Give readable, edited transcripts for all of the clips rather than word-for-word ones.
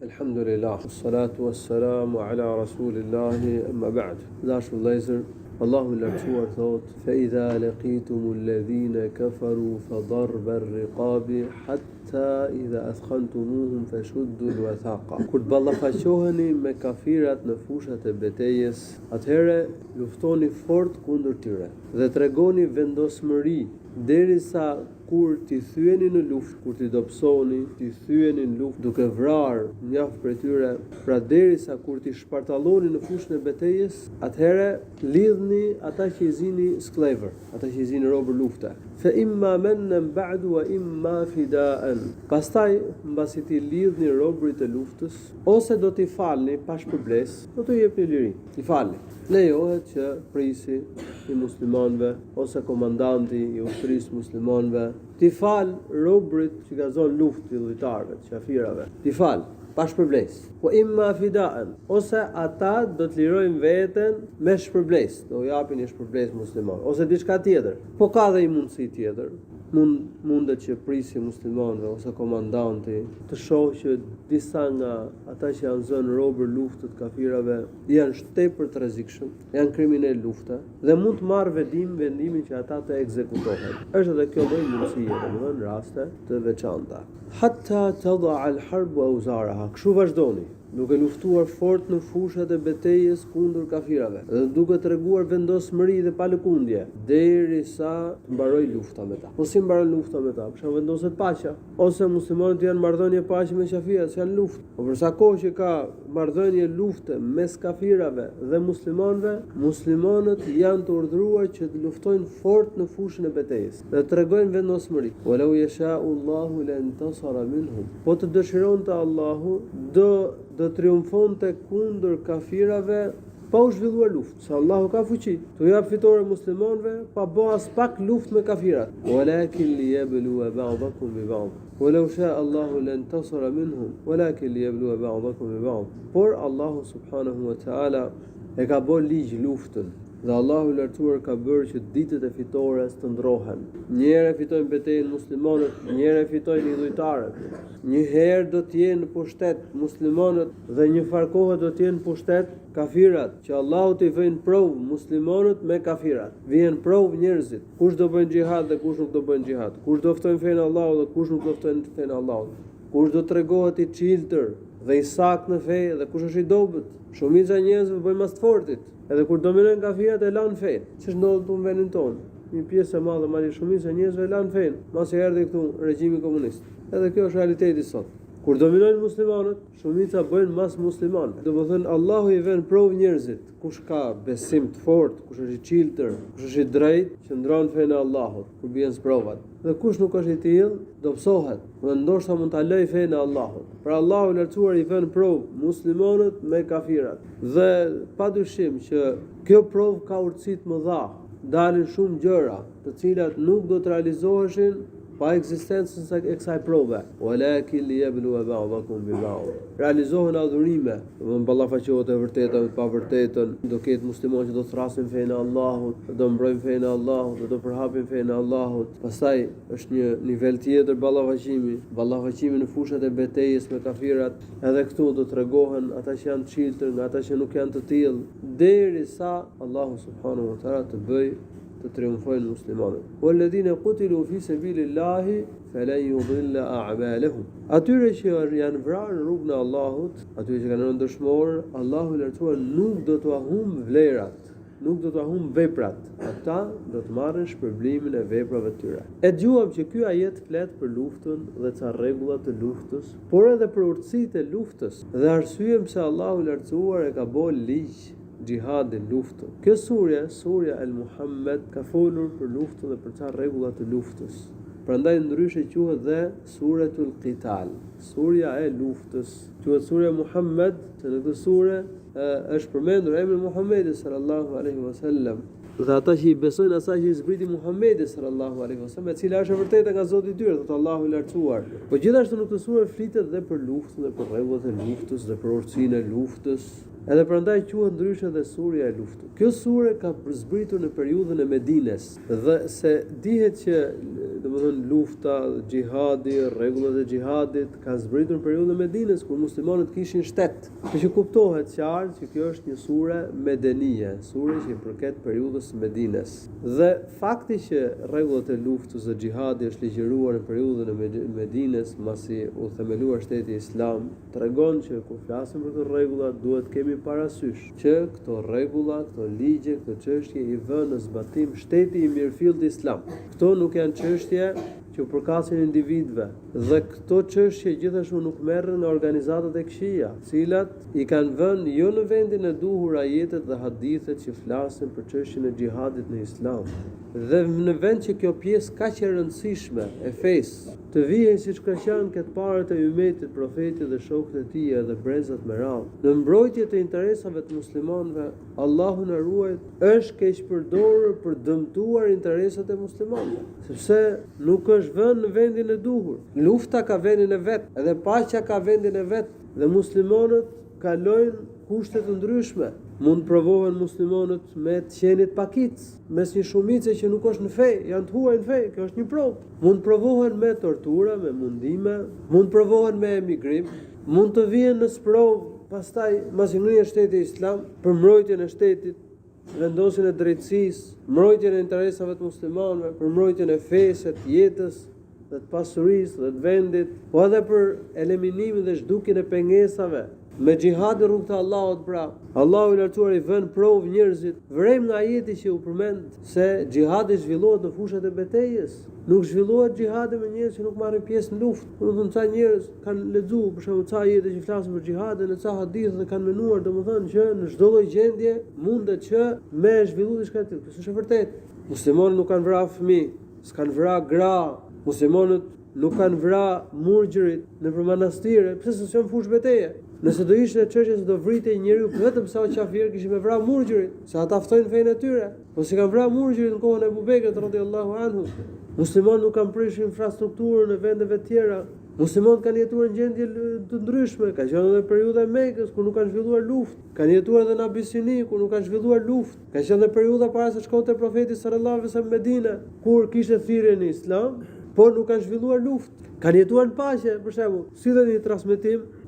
Alhamdulillah, salatu wassalamu ala rasulillahi, amma ba'd. Dashur vëllezër, Allahu i lartësuar thot: "Fa idha laqitumul ladhina kafaru fa darba ar-riqabi hatta idha athkhantumuhum fashuddu al-wathaqa." Kur të ballafaqoheni me kafirat në fushat e betejës, atëherë luftoni fort kundër tyre dhe tregoni vendosmëri derisa kur t'i thyeni në luftë, kur t'i dobësoni, t'i thyeni në luftë duke vrarë mjaft prej tyre, pra derisa kur t'i shpartalloni në fushën e betejës, atëherë lidhni ata që i zini sklavër, ata që i zini robër lufte. Fa imma mannan ba'du wa imma fida'an. Pastaj, mbasi ti lidhni robërit e luftës, ose do t'i falni pa shpërblesë, do t'u jepni liri, t'i falni. Lejohet që prisi i muslimanëve ose komandanti i ushtrisë muslimanëve t'i fal robërit që gazon luftë fillojtarëve, qafirave. T'i fal pa shpërblesë. Po imma fida'an, ose ata do të lirojnë veten me shpërblesë, do japin një shpërblesë musliman, ose diçka tjetër. Po ka dhe një mundësi tjetër. Mundet që prisi muslimanëve ose komandanti të shohë që disa nga ata që janë zënë robër luftët kafirave janë shtepër të rrezikshëm, janë kriminal lufte dhe mund të marrë vendimin që ata të ekzekutohen. Është edhe kjo lloj mundësie, domethënë në raste të veçanta. Hatta tadha al-harbu awzaraha. Kështu vazhdoni, duke luftuar fort në fushat e betejës kundër kafirave dhe duke treguar vendosmëri dhe palëkundje derisa mbaroj lufta me ta. Po si mbaron lufta me ta? Për vendoset paqja, ose muslimanët janë marrëdhënie paqe me qafirat, janë luftë. Po për sa kohë që ka marrëdhënie lufte mes kafirave dhe muslimanëve, muslimanët janë të urdhëruar që të luftojnë fort në fushën e betejës dhe të tregojnë vendosmëri. Walau yasha'u Allahu lantasara minhum. Po të dëshironte Allahu do triumfonte kundër kafirave pa u zhvilluar luftë. Se Allahu ka fuqi të jap fitore muslimanëve pa bë as pak luftë me kafirat. Walakin liyabluwa ba'dakum bi ba'd. Walau sha'a Allahu lantasara minhum, walakin liyabluwa ba'dakum bi ba'd. Por Allahu subhanahu wa ta'ala e ka bërë ligj luftën. Dhe Allahu i lartësuar ka bërë që ditët e fitores të ndrohen. Një herë fitojnë betejën muslimanët, një herë fitojnë idhujtarët. Një herë do të jenë në pushtet muslimanët dhe një farë kohë do të jenë në pushtet kafirat, që Allahu t'i vënë provë muslimanët me kafirat. Vjen provë njerëzit, kush do bëjnë xhihad dhe kush nuk do bëjnë xhihad, kush do ftojnë fenë Allahut dhe kush nuk do ftojnë fenë Allahut, kush do tregohet i çiltër dhe i saktë në fe dhe kush është i dobët. Shumica e njerëzve bëjnë mas të fortit. Edhe kur dominojnë kafirat e lanë fenë, ç'është ndodhur këtu në vendin tonë. Një pjesë e madhe madje shumica e njerëzve lanë fenë, masi erdhi këtu regjimi komunist. Edhe kjo është realiteti sot. Kur dominojnë muslimanët, shumica bëjnë mas muslimanë. Domethënë Allahu i vën provë njerëzit, kush ka besim të fortë, kush është i çiltër, kush është i drejtë, qëndron fenë e Allahut, kur bien provat. Dhe kush nuk është i tillë, dobësohet, dhe ndoshta mund ta lëj fenë e Allahut. Pra Allahu i lartësuar i vën provë muslimanët me kafirat. Dhe padyshim që kjo provë ka urtësi të mëdha. Dalin shumë gjëra, të cilat nuk do të realizoheshin pa ekzistencën e kësaj prove. Walakin liyabluwa ba'dakum bi ba'd. Realizohen adhurime, do ballafaqohet e vërteta me të pavërtetën, do ketë muslimanë që do thrasin fenë e Allahut, do mbrojnë fenë e Allahut, do përhapin fenë e Allahut. Pastaj është një nivel tjetër ballafaqimi në fushat e betejës me kafirat. Edhe këtu do tregohen ata që janë të çiltër nga ata që nuk janë të tillë, derisa Allahu subhanahu wa ta'ala të bëj të triumfojnë muslimanët. Walladhina qutilu fi sabilillahi falan yudilla a'malahum. Atyre që janë vrarë në rrugën e Allahut, atyre që kanë rënë dëshmor, Allahu i lartësuar nuk do t'u humb vlerat, nuk do t'u humb veprat. Ata do të marrin shpërblimin e veprave të tyre. E dëgjuam që ky ajet flet për luftën dhe ca rregulla të luftës, por edhe për urtësitë e luftës dhe arsye pse Allahu i lartësuar e ka bërë ligj gjihadin, luftën. Kjo surja El-Muhammed, ka folur për luftën dhe për ca rregulla të luftës. Prandaj ndryshe quhet dhe Suratul Qital, surja e luftës. Quhet surja Muhammed, se në këtë sure është përmendur emri Muhammedit sallallahu alaihi wasallam. Dhe ata që i besojnë asaj që i zbriti Muhamedi sallallahu alaihi wasallam, e cila është e vërtetë nga Zoti i tyre, thotë Allahu i lartësuar. Po gjithashtu në këtë sure flitet dhe për luftën dhe për rregullat e luftës dhe për urtësinë e luftës. Edhe prandaj quhet ndryshe dhe surja e luftës. Kjo sure ka zbritur në periudhën e Medines dhe se dihet që domethënë lufta, xhihadi, rregullat e xhihadit kanë zbritur në periudhën e Medinës kur muslimanët kishin shtet. Kjo që kuptohet qartë që kjo është një sure medenie, sure që i përket periudhës së Medinës. Dhe fakti që rregullat e luftës së xhihadit është ligjëruar në periudhën e Medinës, masi u themeluar shteti islam, tregon që kur flasim për këto rregulla duhet kemi parasysh që këto rregulla, këto ligje, këto çështje i vënë në zbatim shteti i mirëfillt islam. Këto nuk janë çështje që përkasin individëve dhe këto çështje gjithashtu nuk merren nga organizatat e këqija, cilat i kanë vënë jo në vendin e duhur ajetet dhe hadithet që flasin për çështjen e xhihadit në islam. Dhe në vend që kjo pjesë kaq e rëndësishme e fesë të vijë siç ka qenë këtë parët e ummetit, profetit dhe shokët e tij dhe brezat me radhë, në mbrojtje të interesave të muslimanëve, Allahu na ruaj, është keq përdorur për dëmtuar interesat e muslimanëve, sepse nuk është vënë në vendin e duhur. Lufta ka vendin e vet, edhe paqja ka vendin e vet, dhe muslimanët kalojnë kushte të ndryshme. Mund provohen muslimanët me të qenit pakic, mes një shumice që nuk është në fe, janë të huaj në fe, kjo është një provë. Mund provohen me tortura, me mundime, mund provohen me emigrim, mund të vijen në sprovë, pastaj masi ngrihet shteti islam për mbrojtjen e shtetit, vendosin e drejtësisë, mbrojtjen e interesave të muslimanëve, për mbrojtjen e fesë, të jetës, dhe të pasurisë, dhe të vendit, po edhe për eliminimin dhe zhdukjen e pengesave. Me xhihad rrugë të Allahut, pra, Allahu i lartësuar i vën provë njerëzit. Vrem nga ajeti që u përmend se xhihadi zhvillohet në fushat e betejës. Nuk zhvillohet xhihadi me njerëz që nuk marrin pjesë në luftë. Domethënë ca njerëz kanë lexuar për shembull ca ajete që flasin për xhihadin, në ca hadithe dhe kanë menuar domethënë që në çdo lloj gjendje mundet që me zhvilluar diçka të tillë. Kjo është e vërtetë. Muslimanët nuk kanë vrarë fëmijë, s'kan vrarë gra, muslimanët nuk kanë vrarë murgjërit në manastire, pse s'është në fushë beteje. Nëse do ishte çështja se do vritej njeriu vetëm sa o qafir, kishin me vrarë murgjërit, se ata ftojnë fenë e tyre. Po si kanë vrarë murgjërit në kohën e Abu Bekrit radhiyallahu anhu. Muslimanët nuk kanë prishur infrastrukturën në vendeve të tjera. Muslimanët kanë jetuar në gjendje të ndryshme, ka qenë edhe periudha e Mekës kur nuk kanë zhvilluar luftë, kanë jetuar edhe në Abisini kur nuk kanë zhvilluar luftë, ka qenë edhe periudha para se shkonte profeti sallallahu alaihi wasallam në Medinë, kur kishte thirrje në Islam, por nuk kanë zhvilluar luftë. Kanë jetuar në paqe, për shembull, sillen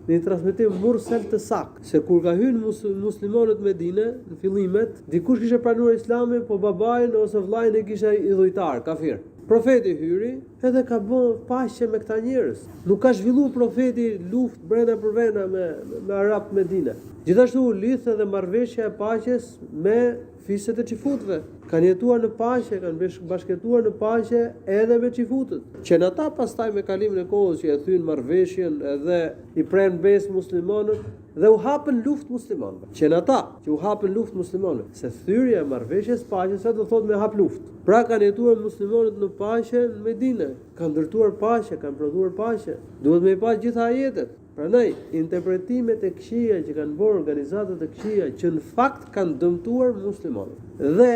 një transmetim mursal të sakt, se kur ka hyrë muslimanët në Medinë, në fillimet, dikush kishte pranuar Islamin, po babain ose vllain e kishte idhujtar, kafir. Profeti hyri edhe ka bën paqe me këta njerëz. Nuk ka zhvilluar profeti luftë brenda për brenda me arabët Medinë. Gjithashtu u lidh edhe marrëveshja e paqes me fiset e çifutëve. Kanë jetuar në paqe, kanë bashkëtuar në paqe edhe me çifutët. Që në ata pastaj me kalimin e kohës që e thyn marrëveshjen edhe i pren besë muslimanët dhe u hapën luftë muslimanëve. Që në ata që u hapën luftë muslimanëve, se thyrja e marrëveshjes paqes do thotë me hap luftë. Pra kanë jetuar muslimanët në paqe në Medinë, kanë ndërtuar paqe, kanë prodhuar paqe. Duhet me pa gjitha ajetet. Prandaj, interpretimet e këqija që kanë bërë organizatat e këqija që në fakt kanë dëmtuar muslimanët dhe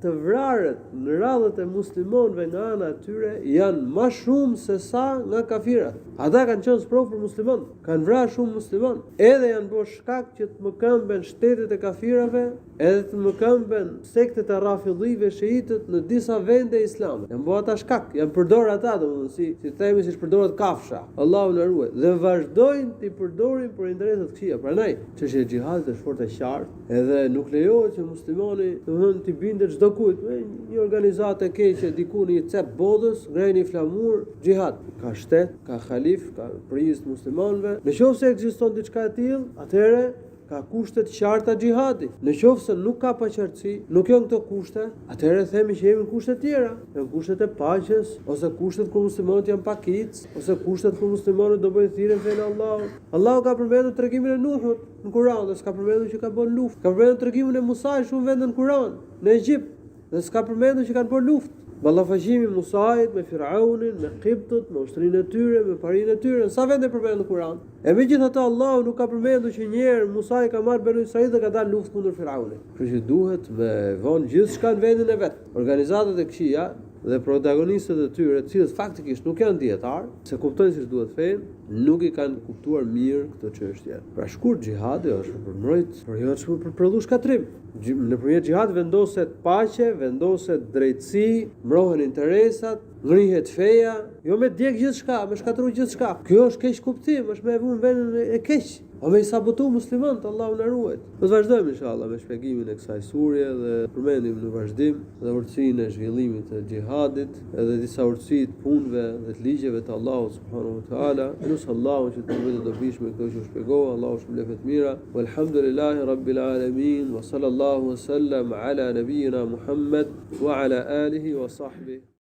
të vrarët në radhët e muslimanëve nga ana e tyre janë më shumë se sa nga kafirat. Ata kanë qenë sprovë për muslimanë, kanë vrarë shumë muslimanë, edhe janë bërë shkak që të mëkëmben shtetet e kafirave, edhe të mëkëmben sektet e rafidhive, shiitët në disa vende islame. Janë bërë ata shkak, janë përdorur ata domethënë si themi siç përdoret kafsha. Allahu na ruaj. Dhe vazhdojnë të përdorin për interesa të këqija. Prandaj, çështja e xhihadit është fort e qartë, edhe nuk lejohet që muslimani domethënë të bindet çdo kujt me një organizatë e keqe diku në një cep bodhës, ngrejnë një flamur, xhihad. Ka shtet, ka halif, ka prizë muslimanëve. Nëse ekziston diçka e tillë, atëherë ka kushte të qarta xhihadi. Nëse nuk ka paqartësi, nuk janë këto kushte, atëherë themi që jemi në kushte të tjera, në kushtet e paqes, ose kushtet kur muslimanët janë pakic, ose kushtet kur muslimanët do bëjnë thirrje në fenë e Allahut. Allahu ka përmendur tregimin e Nuhut në Kur'an, dhe s'ka përmendur që ka bën luftë. Ka përmendur tregimin e Musait shumë vende në Kur'an, në Egjipt, dhe s'ka përmendur që kanë bërë luftë. Ballafaqimi Musait me Firaunin, me Kiptët, me ushtrinë e tyre, me parinë e tyre, sa vende përmendur në Kur'an. E megjithatë Allahu nuk ka përmendur që një herë Musa ka marrë Banu Israil dhe ka dalë luftë kundër Firaunit. Kështu që duhet me vonë gjithçka në vendin e vet. Organizatat e këqija dhe protagonistët e tyre, të cilët faktikisht nuk janë dietar, se kuptojnë siç duhet fenë, nuk i kanë kuptuar mirë këtë çështje. Pra shkurt xhihadi është për mbrojtje, por jo është për prodhu shkatrim. Nëpërmjet xhihadit vendoset paqe, vendoset drejtësi, mbrohen interesat, ngrihet feja, jo me djeg gjithçka, me shkatërru gjithçka. Kjo është keq kuptim, është me vënë vendin e keq. O me i sabotu muslimanët, Allahu na ruajt. Do të vazhdojmë inshallah me shpjegimin e kësaj surje dhe përmendim në vazhdim dhe urtësinë e zhvillimit të xhihadit, edhe disa urtësi të punëve dhe të ligjeve të Allahut subhanahu wa taala. Nusallahu që të bëjë dobishme këto që shpjegova, Allahu shpëlefet mira. Walhamdulillahi rabbil alamin wa sallallahu wa sallam ala nabiyyina Muhammad wa ala alihi wa sahbihi.